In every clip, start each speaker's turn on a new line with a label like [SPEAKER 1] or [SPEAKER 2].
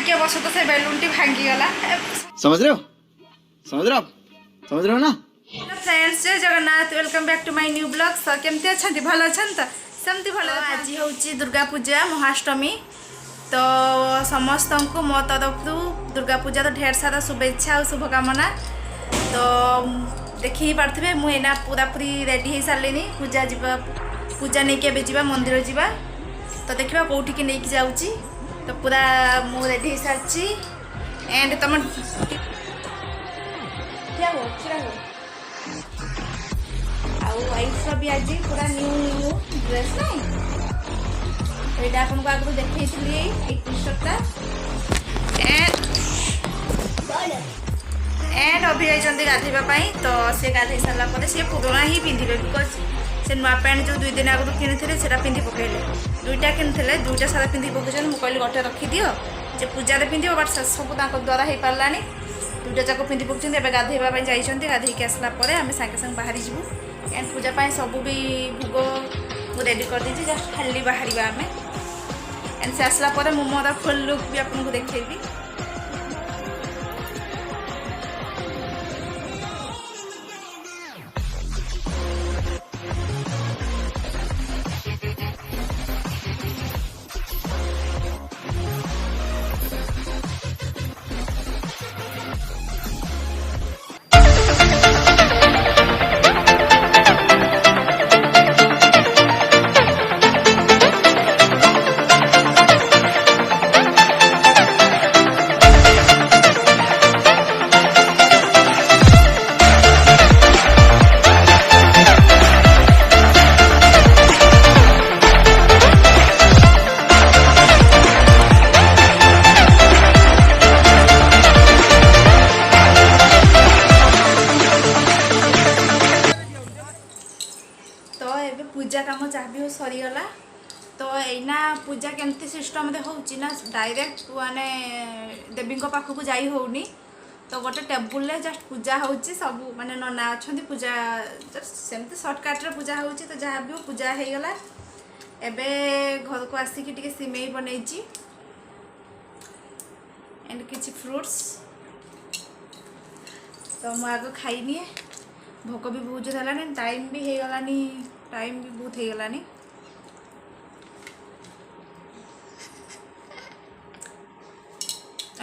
[SPEAKER 1] भाग्य बस तो से बेलून टी भांगी गला।
[SPEAKER 2] समझ रहे हो समझ रहे हो ना।
[SPEAKER 1] Hello friends, Jai Jagannath, welcome back to my new blog. So केमती अच्छा भल अच्छा तो सेमती भल। आज हूँ दुर्गा पूजा महाअष्टमी, तो समस्त को मो तरफ दुर्गा पूजा तो ढेर सारा शुभेच्छा और शुभकामना। तो देखी ही पार्थे मुझे पूरा पूरी रेडी हो सारे पूजा जीवा पूजा नहीं के जा मंदिर जावा। तो देखा कौटी की नहीं जाऊँगी, तो पूरा मु रेडी हो सारी। एंड तुम क्या हो वाइफ भी आज पूरा न्यू ड्रेस नहीं ये आपको आगु देखी टी शर्टा एंड अभी जाइए गाधेवाई। तो सी गाधे सारापर सी पुराणा ही पिंधे, बिकज से नुआ पैंट जो 2 दिन आगु किनी से पिंधि पकड़े। 2टा किनी 2टा सारा पिंधि पकड़ मुझे कहली गोटे रखिदि जे पूजा पिंध, बट सब द्वारा हो पारानी। 2टा जाक पिंधि पकड़ ए गाधेवाई जाइए। गाधे आसला आम सागे सागे बाहरी जीवु। एंड पूजा पाई सब भी भोग रेडी कर दीजिए, जस्ट खाली बाहर आम। एंड से आसला मोर फुल लुक भी आपको देखी। पूजा काम जहाँ भी सरीगला। तो यना पूजा केमती सिस्टम होना डायरेक्ट माने देवी पाखक जाई होनी। तो गोटे टेबुल जस्ट पूजा हो सब माने नना अच्छा पूजा जस्ट सेमती सर्टकट्रे पूजा हो। तो जहाँ भी हो पूजा हो गला। एबे घर को आसिक टे सिमेई बनई एंड किसी फ्रूट्स। तो मुझे आग खाइनी, भोक भी बहुत जोर है, टाइम भी हो गलानी, टाइम भी बहुत हो गलानी।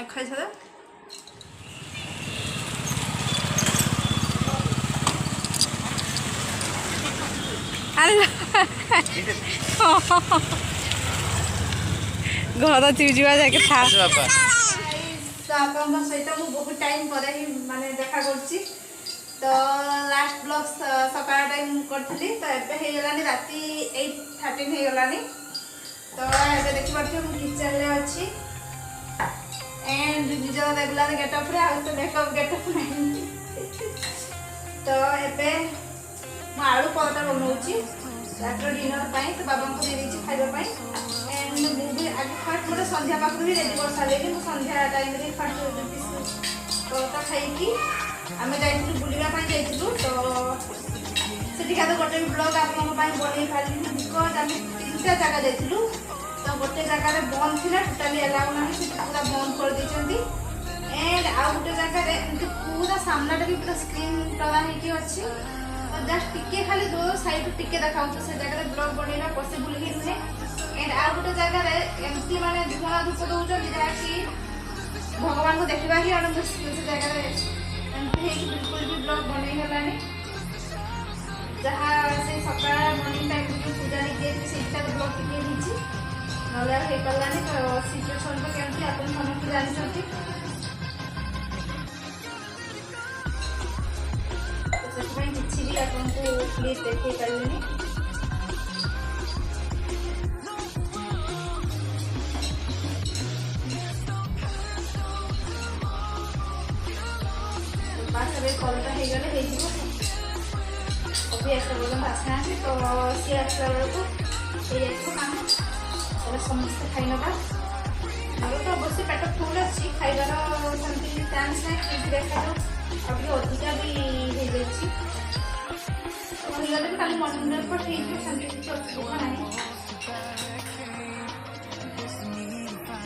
[SPEAKER 1] खाई सारा घर चिजा जाके था सहित बहुत टाइम पर माने देखा कर। तो लास्ट ब्लॉग सकाळ टाइम करी। तो एबे हो गलानी राति 8:13 हो गलानी। तो एबे देखि पार्थे मु किचन रे अछि एंड निजो रेगुलर गेटअप रे आ तो मेकअप गेटअप नहीं। तो एबे मु आलू परोटा बनौछि रात्र डिनर पाई। तो बाबा को दे देछि खाइबा पाई। एंड मु भी आगे फर्स्ट मोर संध्या पाखु भी रेडी कर साले। मु संध्या टाइम रे फर्स्ट परोटा खाई कि आम जाइलु बुलापी जाइलु। तो सेठिका तो गोटे ब्लॉग आपन बन पारि, बिकज आम 3टा जगह जाइलु। तो गोटे जगार बंद थी, टोटाली एलाउ ना, पूरा बंद कर देछंती। एंड आउ गोटे जगह पूरा सामनाटा भी पूरा स्क्रीन टरा होती अच्छी। तो जस्ट टिके खाली दो साइड टिके देखा तो से जगह ब्लॉग बनवा पॉसिबल ही नुहे। एंड आउ गोटे जगह एमती माने धुआ धूप दौरान जहाँकि भगवान को देखा ही अन मुश्किल से जगह बिल्कुल भी ब्लॉग बन गलानी। जहाँ से सका मॉर्निंग टाइम पूजा नहीं से ब्लॉग टिके ना हो पारानी। तो सिचुएसन तो केमती आप समस्त जानते। किसी भी आपको प्लीज देखे पारे। कलटा हो गले अभी आस पर्यटन आसना। तो सी आसला बेलू काम समस्त खाई ना। मोर तो अवश्य पेट फुल अच्छी, खाइबार सेमती चान्स ना देखा अभी अधिका भी हो जाए। खाली मन पठे सेमती किसी असुविधा ना।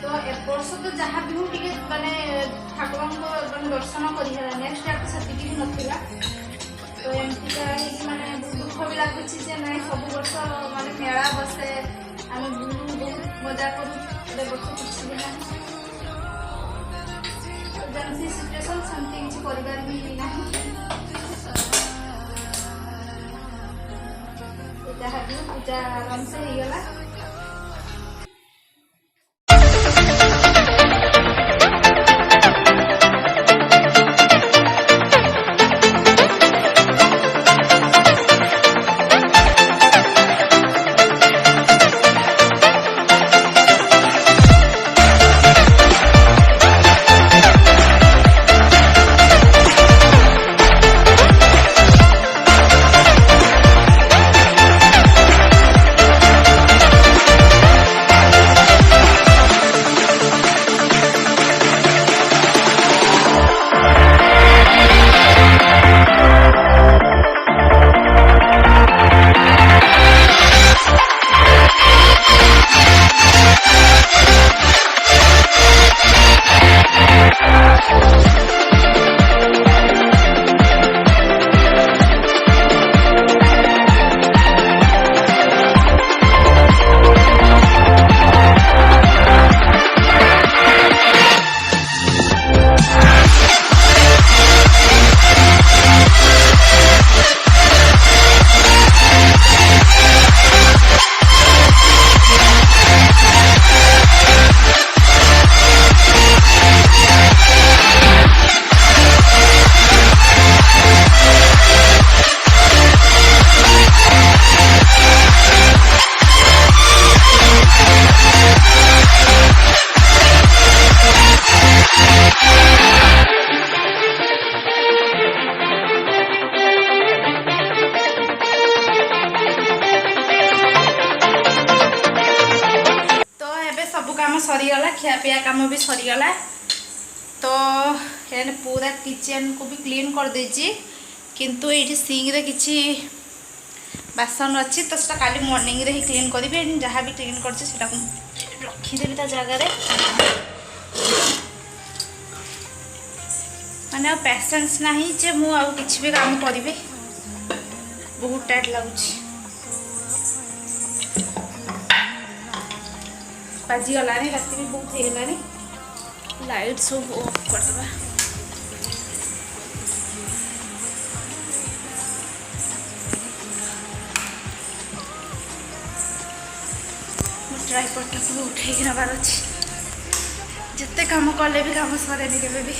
[SPEAKER 1] तो ए वर्ष तो जहाँ भी हूँ टे माने ठाकुर को दर्शन कर नेक्स्ट इयर तो से नाला तो एमतीका माने दुख भी लगुच ना सब वर्ष माने मेला बसे आम बहुत मजा करूँ वर्ष कुछ भी ना जमी सिचुएसन सेमती किसी कर भी ना जहाँ भी पूजा आराम से होगला। सरीगला खियापिया काम भी सरीगला तो पूरा किचन को भी क्लीन कर देची किंतु ये सिंक रे किछि बासन अच्छी तो सेटा काली मॉर्निंग रे ही क्लीन करी जहाँ भी क्लीन कर रखीदेवी ता जगह रे माने पेशेंस नहीं जे मु आ किछि भी काम करी बहुत टाइट लगुच बाजी गलानी राति भी बहुत होगलानी लाइट सब ऑफ करदे ट्राइपॉड को उठे नबार अच्छे जिते काम कले भी काम सरे केवे भी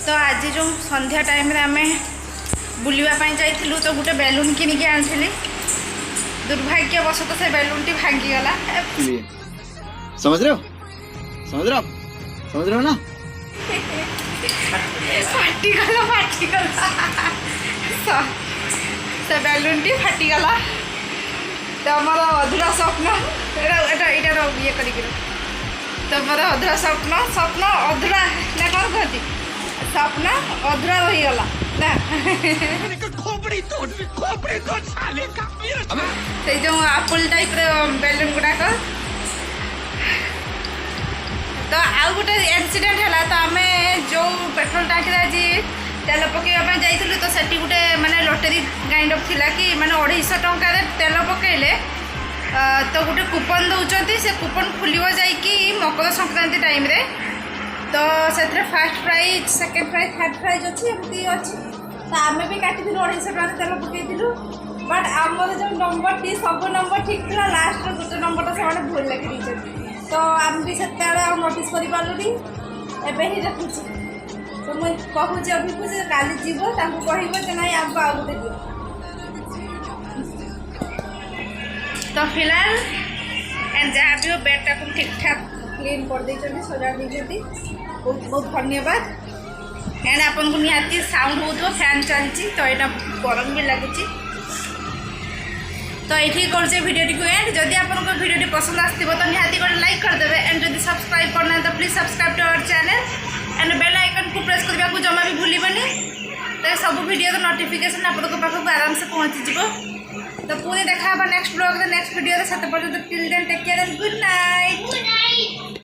[SPEAKER 1] तो आज जो संध्या टाइम रे आमे बुलवाई जाइलु तो गोटे बेलून किनिक आनी दुर्भाग्यवश तो से बेलून टी भांगीगला
[SPEAKER 2] समझ रहे हो ना
[SPEAKER 1] फाटीगला से बेलून टी फाटीगला तो मोर अधूरा स्वप्न यहाँ ये कर तो मोर अधूरा स्वप्न अधूरा ना कौन कहती स्वप्न अधूरा रहीगला से जो आपुल टाइप बेलून गुड़ाक तो आउ गोटे एक्सीडेंट है तो आम जो पेट्रोल टांकी आज तेल पकड़ा जाइलु तो सेठी गोटे माने लॉटरी काइंड ऑफ थिला कि माने 250 टंका तेल पकईले तो गोटे कूपन दौरान से कूपन खुल जाइकी मकर संक्रांति टाइम रे तो से first prize second prize third prize अच्छी एमती अच्छी तो आम भी काटी 250 टका तेल पकईलु बट आमर जो नंबर टी सब नंबर ठीक था लास्ट गोटे नंबर से भूल लगे तो आम भी से नोटिस कर पार्लुनी एवं ही देखुची तो मुझे कहूँ अभी को काली जीव कह ना आमको आउ गोटे दियो तो फिलहाल एंड जहाँ भी हो बेडटा को ठीक ठाक क्लीन कर देते सजा देते बहुत बहुत धन्यवाद एंड आपन को निहाती साउंड हो फैन चलती तो यहाँ गरम भी लगुच तो ये कर भिडियो को एंड जदि आपको भिडियो पसंद आसो तो निहाती गोटे लाइक करदे एंड जब सब्सक्राइब करना तो please subscribe to our channel and bell icon को प्रेस करने को जमा भी भूलबनी तो सब भिडियो नोटिफिकेशन आपको पाखक आराम से पहुँची तो पुणी देखा नेक्स्ट ब्लॉग नेक्स्ट वीडियो से पर्यटन till then take care and good night.